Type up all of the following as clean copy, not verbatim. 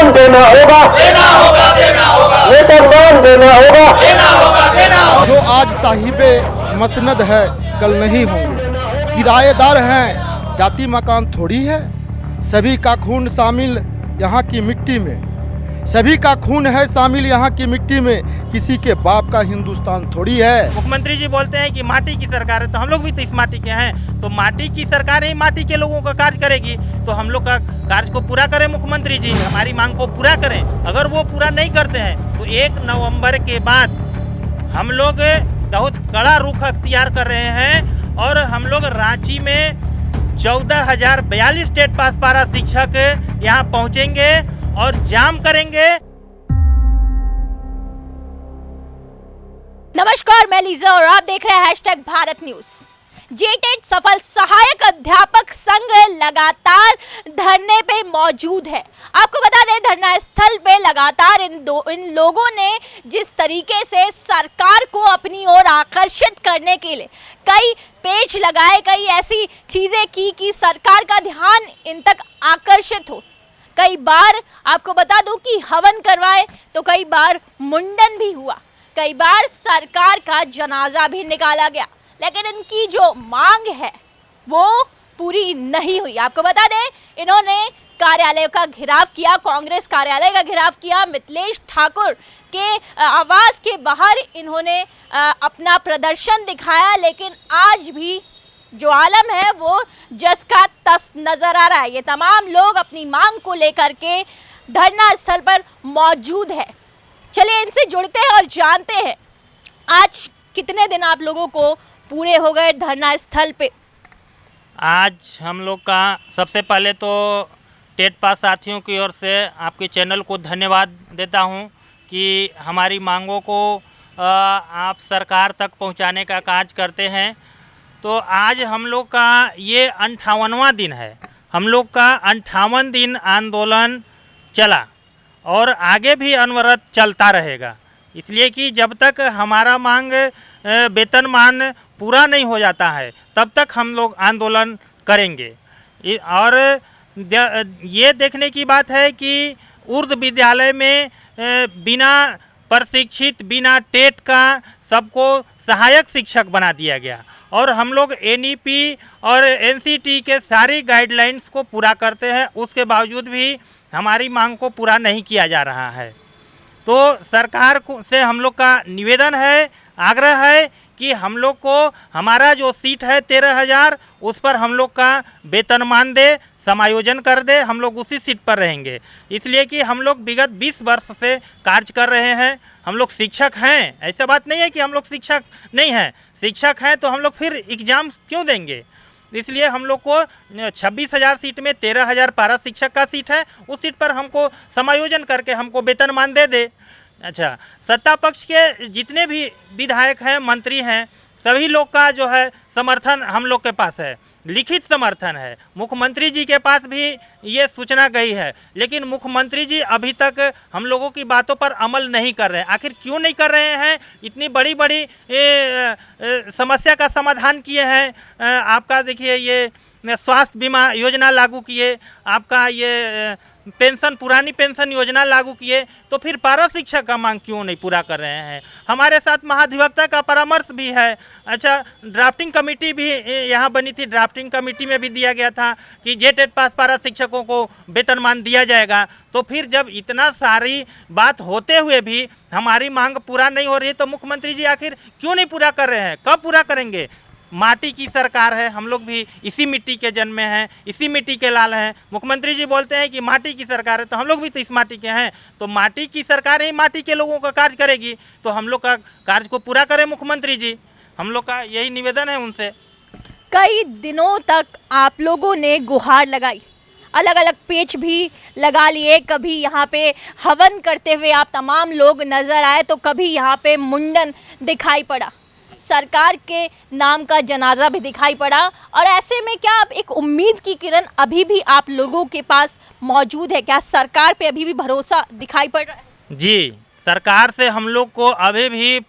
मान देना होगा, देना होगा, देना होगा, वेतन मान देना होगा, देना होगा, देना होगा। जो आज साहिबे मसनद है कल नहीं होंगे, किराएदार हैं जाति मकान थोड़ी है, सभी का खून शामिल यहाँ की मिट्टी में, सभी का खून है शामिल यहाँ की मिट्टी में, किसी के बाप का हिंदुस्तान थोड़ी है। मुख्यमंत्री जी बोलते हैं कि माटी की सरकार है, तो हम लोग भी तो इस माटी के हैं, तो माटी की सरकार ही माटी के लोगों का कार्य करेगी, तो हम लोग का कार्य को पूरा करें मुख्यमंत्री जी, हमारी मांग को पूरा करें। अगर वो पूरा नहीं करते हैं तो 1 नवंबर के बाद हम लोग बहुत कड़ा रुख अख्तियार कर रहे हैं और हम लोग रांची में 14,042 स्टेट पास पारा शिक्षक यहाँ पहुँचेंगे और जाम करेंगे। नमस्कार, मैं लीजा और आप देख रहे हैं #भारत न्यूज। जेटेट सफल सहायक अध्यापक संघ लगातार धरने पे मौजूद है। आपको बता दें, धरना स्थल पे लगातार इन लोगों ने जिस तरीके से सरकार को अपनी ओर आकर्षित करने के लिए कई पेच लगाए, कई ऐसी चीजें की कि सरकार का ध्यान इन तक आकर्षित हो। कई बार आपको बता दूं कि हवन करवाए, तो कई बार मुंडन भी हुआ, कई बार सरकार का जनाजा भी निकाला गया, लेकिन इनकी जो मांग है वो पूरी नहीं हुई। आपको बता दें, इन्होंने कार्यालय का घेराव किया, कांग्रेस कार्यालय का घेराव किया, मिथिलेश ठाकुर के आवास के बाहर इन्होंने अपना प्रदर्शन दिखाया, लेकिन आज भी जो आलम है वो जस का तस नजर आ रहा है। ये तमाम लोग अपनी मांग को लेकर के धरना स्थल पर मौजूद है। चलिए इनसे जुड़ते हैं और जानते हैं आज कितने दिन आप लोगों को पूरे हो गए धरना स्थल पे। आज हम लोग का सबसे पहले तो टेट पास साथियों की ओर से आपके चैनल को धन्यवाद देता हूं कि हमारी मांगों को आप सरकार तक पहुंचाने का कार्य करते हैं। तो आज हम लोग का ये 58वां दिन है। हम लोग का 58 दिन आंदोलन चला और आगे भी अनवरत चलता रहेगा, इसलिए कि जब तक हमारा मांग वेतनमान पूरा नहीं हो जाता है तब तक हम लोग आंदोलन करेंगे। और ये देखने की बात है कि उर्दू विद्यालय में बिना प्रशिक्षित, बिना टेट का सबको सहायक शिक्षक बना दिया गया और हम लोग NEP और NCT के सारी गाइडलाइंस को पूरा करते हैं, उसके बावजूद भी हमारी मांग को पूरा नहीं किया जा रहा है। तो सरकार से हम लोग का निवेदन है, आग्रह है कि हम लोग को हमारा जो सीट है 13,000, उस पर हम लोग का वेतनमान दे, समायोजन कर दे, हम लोग उसी सीट पर रहेंगे। इसलिए कि हम लोग विगत 20 वर्ष से कार्य कर रहे हैं, हम लोग शिक्षक हैं, ऐसा बात नहीं है कि हम लोग शिक्षक नहीं हैं। शिक्षक हैं तो हम लोग फिर एग्ज़ाम क्यों देंगे? इसलिए हम लोग को 26,000 सीट में 13,000 पारा शिक्षक का सीट है, उस सीट पर हमको समायोजन करके हमको वेतनमान दे दे। अच्छा, सत्ता पक्ष के जितने भी विधायक हैं, मंत्री हैं, सभी लोग का जो है समर्थन हम लोग के पास है, लिखित समर्थन है। मुख्यमंत्री जी के पास भी ये सूचना गई है, लेकिन मुख्यमंत्री जी अभी तक हम लोगों की बातों पर अमल नहीं कर रहे हैं। आखिर क्यों नहीं कर रहे हैं? इतनी बड़ी बड़ी समस्या का समाधान किए हैं। आपका देखिए, ये स्वास्थ्य बीमा योजना लागू किए, आपका ये पेंशन, पुरानी पेंशन योजना लागू किए, तो फिर पारा शिक्षक का मांग क्यों नहीं पूरा कर रहे हैं? हमारे साथ महाधिवक्ता का परामर्श भी है। अच्छा, ड्राफ्टिंग कमेटी भी यहाँ बनी थी, ड्राफ्टिंग कमेटी में भी दिया गया था कि जेटेट पास पारा शिक्षकों को वेतनमान दिया जाएगा। तो फिर जब इतना सारी बात होते हुए भी हमारी मांग पूरा नहीं हो रही है, तो मुख्यमंत्री जी आखिर क्यों नहीं पूरा कर रहे हैं? कब पूरा करेंगे? माटी की सरकार है, हम लोग भी इसी मिट्टी के जन्मे हैं, इसी मिट्टी के लाल हैं। मुख्यमंत्री जी बोलते हैं कि माटी की सरकार है, तो हम लोग भी तो इस माटी के हैं, तो माटी की सरकार ही माटी के लोगों का कार्य करेगी, तो हम लोग का कार्य को पूरा करें मुख्यमंत्री जी, हम लोग का यही निवेदन है उनसे। कई दिनों तक आप लोगों ने गुहार लगाई, अलग अलग पेच भी लगा लिए, कभी यहाँ पे हवन करते हुए आप तमाम लोग नज़र आए, तो कभी यहाँ पे मुंडन दिखाई पड़ा, सरकार के नाम का जनाजा भी दिखाई पड़ा। और ऐसे में क्या अब एक उम्मीद की किरण अभी भी आप लोगों के पास मौजूद है? क्या सरकार पे अभी भी भरोसा दिखाई पड़ रहा है? जी, सरकार से हम लोग को अभी भी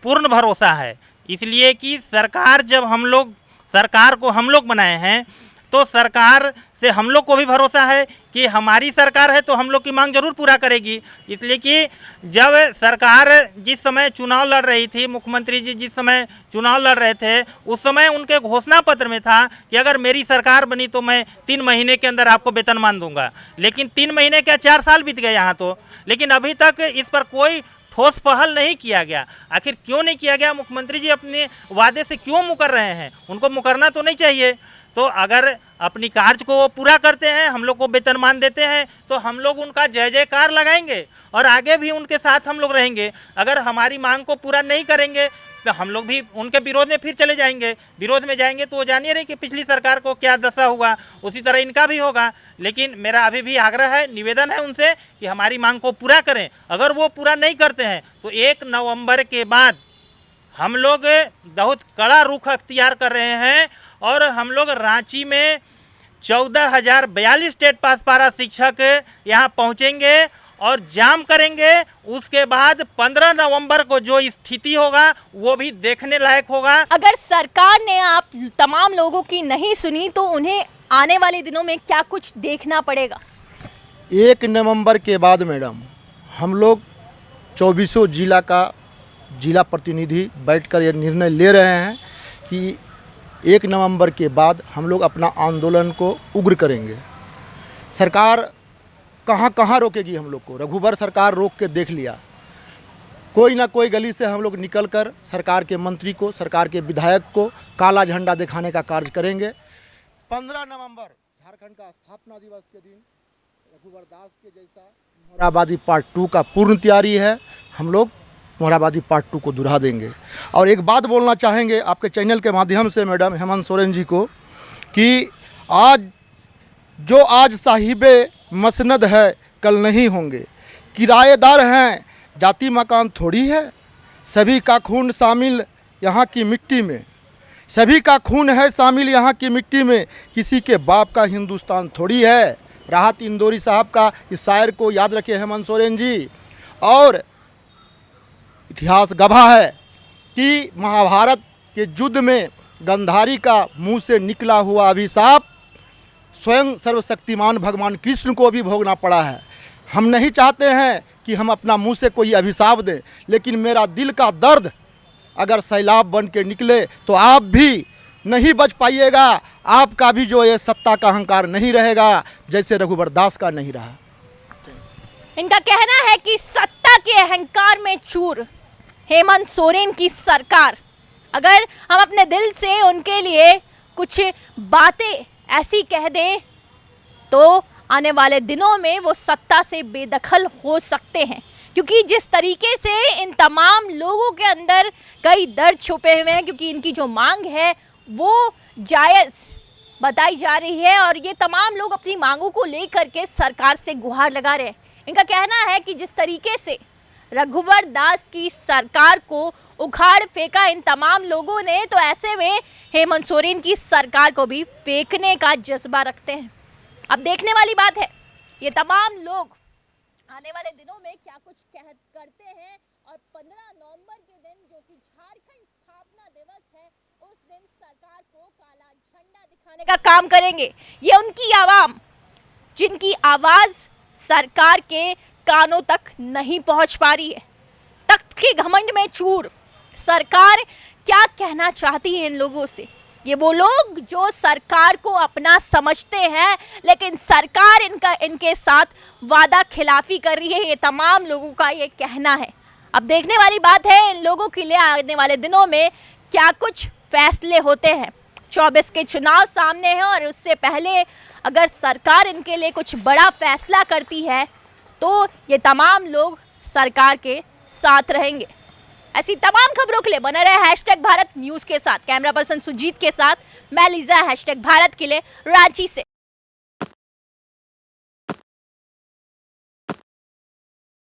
पूर्ण भरोसा है, इसलिए कि सरकार, जब हम लोग सरकार को हम लोग बनाए हैं, तो सरकार इससे हम लोग को भी भरोसा है कि हमारी सरकार है तो हम लोग की मांग जरूर पूरा करेगी। इसलिए कि जब सरकार जिस समय चुनाव लड़ रही थी, मुख्यमंत्री जी जिस समय चुनाव लड़ रहे थे, उस समय उनके घोषणा पत्र में था कि अगर मेरी सरकार बनी तो मैं 3 महीने के अंदर आपको वेतनमान दूंगा। लेकिन 3 महीने क्या 4 साल बीत गए यहाँ तो, लेकिन अभी तक इस पर कोई ठोस पहल नहीं किया गया। आखिर क्यों नहीं किया गया? मुख्यमंत्री जी अपने वादे से क्यों मुकर रहे हैं? उनको मुकरना तो नहीं चाहिए। तो अगर अपनी कार्य को वो पूरा करते हैं, हम लोग को वेतनमान देते हैं, तो हम लोग उनका जय जयकार लगाएंगे और आगे भी उनके साथ हम लोग रहेंगे। अगर हमारी मांग को पूरा नहीं करेंगे तो हम लोग भी उनके विरोध में फिर चले जाएंगे। विरोध में जाएंगे तो वो जानिए रही कि पिछली सरकार को क्या दशा हुआ, उसी तरह इनका भी होगा। लेकिन मेरा अभी भी आग्रह है, निवेदन है उनसे कि हमारी मांग को पूरा करें। अगर वो पूरा नहीं करते हैं तो 1 नवंबर के बाद हम लोग बहुत कड़ा रुख अख्तियार कर रहे हैं और हम लोग रांची में 14,042 स्टेट पास पारा शिक्षक यहाँ पहुँचेंगे और जाम करेंगे। उसके बाद 15 नवंबर को जो स्थिति होगा वो भी देखने लायक होगा। अगर सरकार ने आप तमाम लोगों की नहीं सुनी तो उन्हें आने वाले दिनों में क्या कुछ देखना पड़ेगा? 1 नवंबर के बाद मैडम हम लोग 24 जिला का जिला प्रतिनिधि बैठकर ये निर्णय ले रहे हैं कि 1 नवंबर के बाद हम लोग अपना आंदोलन को उग्र करेंगे। सरकार कहाँ कहाँ रोकेगी हम लोग को? रघुवर सरकार रोक के देख लिया। कोई ना कोई गली से हम लोग निकलकर सरकार के मंत्री को, सरकार के विधायक को काला झंडा दिखाने का कार्य करेंगे। 15 नवंबर झारखंड का स्थापना दिवस के दिन रघुवर दास के जैसा मोरहाबादी पार्ट 2 का पूर्ण तैयारी है। हम लोग मोरहाबादी पार्ट 2 को दुहरा देंगे। और एक बात बोलना चाहेंगे आपके चैनल के माध्यम से मैडम हेमंत सोरेन जी को कि आज साहिबे मसनद है कल नहीं होंगे, किराएदार हैं जाति मकान थोड़ी है, सभी का खून शामिल यहाँ की मिट्टी में, सभी का खून है शामिल यहाँ की मिट्टी में, किसी के बाप का हिंदुस्तान थोड़ी है। राहत इंदौरी साहब का इस शायर को याद रखे हेमंत सोरेन जी। और इतिहास गवाह है कि महाभारत के युद्ध में गांधारी का मुंह से निकला हुआ अभिशाप स्वयं सर्वशक्तिमान भगवान कृष्ण को भी भोगना पड़ा है। हम नहीं चाहते हैं कि हम अपना मुंह से कोई अभिशाप दें, लेकिन मेरा दिल का दर्द अगर सैलाब बन के निकले तो आप भी नहीं बच पाइएगा। आपका भी जो ये सत्ता का अहंकार नहीं रहेगा जैसे रघुवर दास का नहीं रहा। इनका कहना है कि सत्ता के अहंकार में चूर हेमंत सोरेन की सरकार। अगर हम अपने दिल से उनके लिए कुछ बातें ऐसी कह दे तो आने वाले दिनों में वो सत्ता से बेदखल हो सकते हैं, क्योंकि जिस तरीके से इन तमाम लोगों के अंदर कई दर्द छुपे हुए हैं, क्योंकि इनकी जो मांग है वो जायज़ बताई जा रही है और ये तमाम लोग अपनी मांगों को लेकर के सरकार से गुहार लगा रहे हैं। इनका कहना है कि जिस तरीके से रघुवर दास की सरकार को उखाड़ फेंका इन तमाम लोगों ने, तो ऐसे में हेमंत सोरेन की सरकार को भी फेंकने का जज्बा रखते हैं। अब देखने वाली बात है ये तमाम लोग आने वाले दिनों में क्या कुछ करते हैं। और 15 नवंबर के दिन जो कि झारखंड स्थापना दिवस है, उस दिन सरकार को काला झंडा दिखाने का काम करेंगे। ये उनकी आवाम जिनकी आवाज़ सरकार के कानों तक नहीं पहुंच पा रही है। तख्त के घमंड में चूर सरकार क्या कहना चाहती है इन लोगों से? ये वो लोग जो सरकार को अपना समझते हैं, लेकिन सरकार इनके साथ वादा खिलाफी कर रही है। ये तमाम लोगों का ये कहना है। अब देखने वाली बात है इन लोगों के लिए आने वाले दिनों में क्या कुछ फैसले होते हैं। 24 के चुनाव सामने हैं और उससे पहले अगर सरकार इनके लिए कुछ बड़ा फैसला करती है तो ये तमाम लोग सरकार के साथ रहेंगे। ऐसी तमाम खबरों के लिए बना रहे #भारत न्यूज़ के साथ। कैमरा पर्सन सुजीत के साथ मैं लीजा, #भारत के लिए रांची से।